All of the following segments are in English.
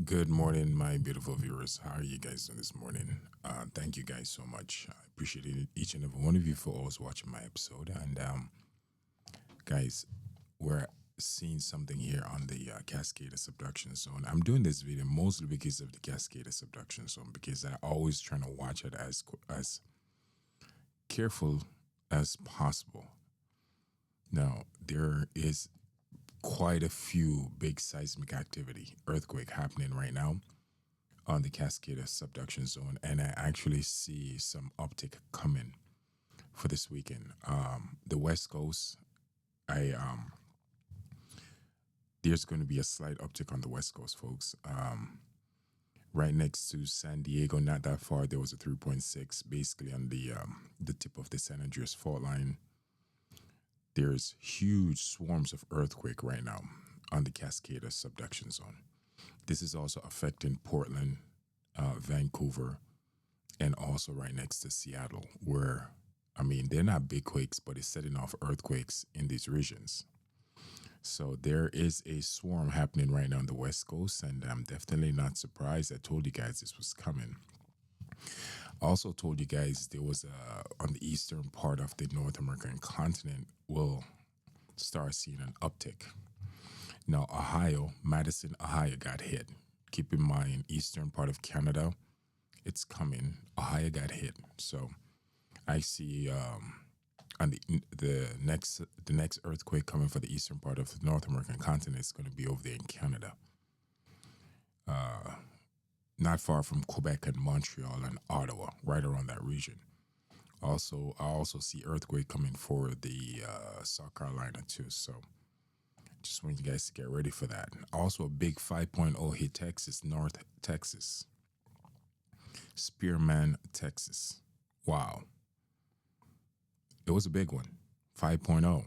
Good morning, my beautiful viewers. How are you guys doing this morning? Thank you guys so much. I appreciate each and every one of you for always watching my episode. And guys, we're seeing something here on the Cascadia Subduction Zone. I'm doing this video mostly because of the Cascadia Subduction Zone because I always trying to watch it as careful as possible. Now there is quite a few big seismic activity, earthquake happening right now on the Cascada Subduction Zone, and I actually see some uptick coming for this weekend. The West Coast, I there's going to be a slight uptick on the West Coast, folks. Right next to San Diego, not that far, there was a 3.6, basically on the tip of the San Andreas fault line. There's huge swarms of earthquake right now on the Cascada Subduction Zone. This is also affecting Portland, Vancouver, and also right next to Seattle, where, I mean, they're not big quakes, but it's setting off earthquakes in these regions. So there is a swarm happening right now on the West Coast, and I'm definitely not surprised. I told you guys this was coming. Also told you guys there was on the eastern part of the North American continent will start seeing an uptick. Now, Ohio, Madison, Ohio got hit. Keep in mind, eastern part of Canada, it's coming. Ohio got hit. So I see on the next earthquake coming for the eastern part of the North American continent is going to be over there in Canada, not far from Quebec and Montreal and Ottawa, right around that region. Also, I also see earthquake coming for the South Carolina too. So just want you guys to get ready for that. Also, a big 5.0 hit Texas, North Texas, Spearman, Texas. Wow, it was a big one. 5.0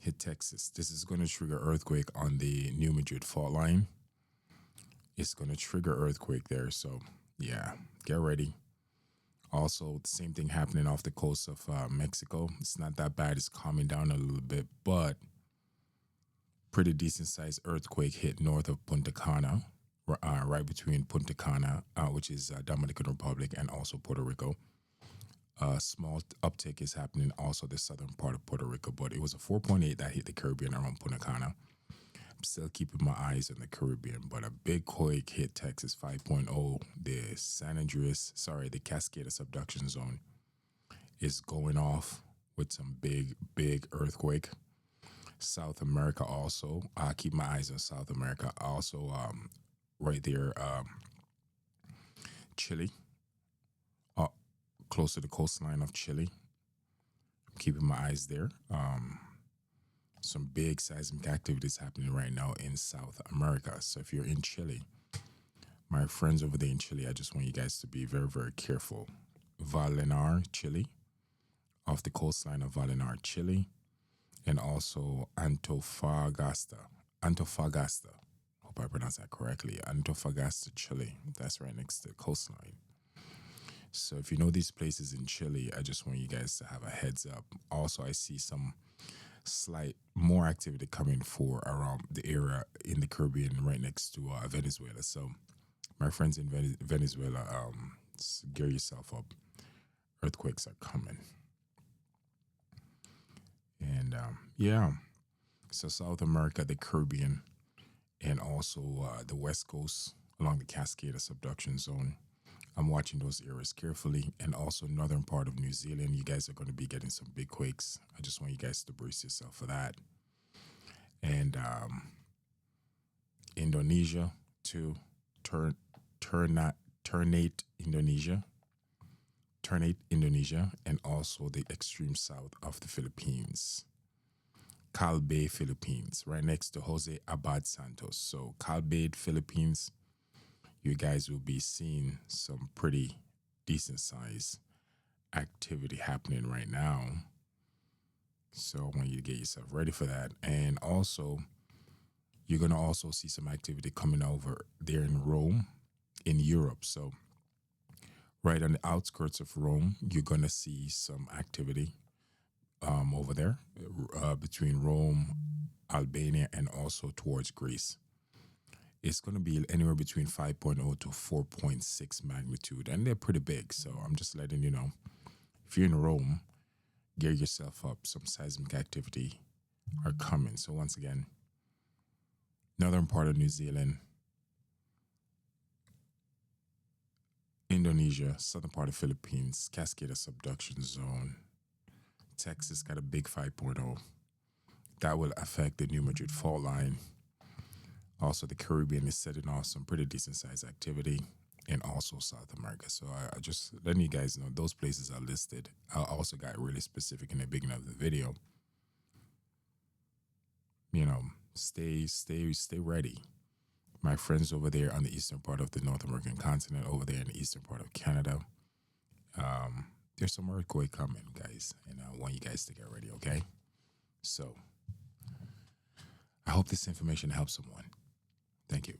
hit Texas. This is going to trigger earthquake on the New Madrid fault line. It's going to trigger earthquake there. So yeah, get ready. Also, the same thing happening off the coast of Mexico. It's not that bad. It's calming down a little bit, but pretty decent sized earthquake hit north of Punta Cana, right between Punta Cana, which is Dominican Republic, and also Puerto Rico. A small uptick is happening also the southern part of Puerto Rico, but it was a 4.8 that hit the Caribbean around Punta Cana. I'm still keeping my eyes on the Caribbean, but a big quake hit Texas 5.0. The the Cascada Subduction Zone is going off with some big earthquake. South America also. I keep my eyes on South America. Also, right there, Chile, uh, close to the coastline of Chile. I'm keeping my eyes there. Some big seismic activities happening right now in South America. So if you're in Chile, my friends over there in Chile, I just want you guys to be very, very careful. Vallenar, Chile, off the coastline of Vallenar, Chile, and also Antofagasta. Antofagasta. Hope I pronounced that correctly. Antofagasta, Chile. That's right next to the coastline. So if you know these places in Chile, I just want you guys to have a heads up. Also, I see some slight more activity coming for around the area in the Caribbean right next to Venezuela. So my friends in Venezuela, gear yourself up. Earthquakes are coming. And yeah, so South America, the Caribbean, and also the West Coast along the Cascada Subduction Zone. I'm watching those areas carefully, and also northern part of New Zealand. You guys are going to be getting some big quakes. I just want you guys to brace yourself for that. And Indonesia to Ternate, Indonesia, Ternate, Indonesia, and also the extreme south of the Philippines. Calbe, Philippines, right next to Jose Abad Santos. So Calbe, Philippines, you guys will be seeing some pretty decent size activity happening right now. So I want you to get yourself ready for that. And also, you're going to also see some activity coming over there in Rome, in Europe. So right on the outskirts of Rome, you're going to see some activity over there between Rome, Albania, and also towards Greece. it's going to be anywhere between 5.0 to 4.6 magnitude, and they're pretty big. So I'm just letting you know, if you're in Rome, gear yourself up. Some seismic activity are coming. So once again, northern part of New Zealand, Indonesia, southern part of Philippines, Cascadia Subduction Zone. Texas got a big 5.0. That will affect the New Madrid fault line. Also, the Caribbean is setting off some pretty decent sized activity, and also South America. So I just letting you guys know those places are listed. I also got really specific in the beginning of the video. You know, stay ready. My friends over there on the eastern part of the North American continent, over there in the eastern part of Canada, there's some earthquake coming, guys, and I want you guys to get ready, okay? So I hope this information helps someone. Thank you.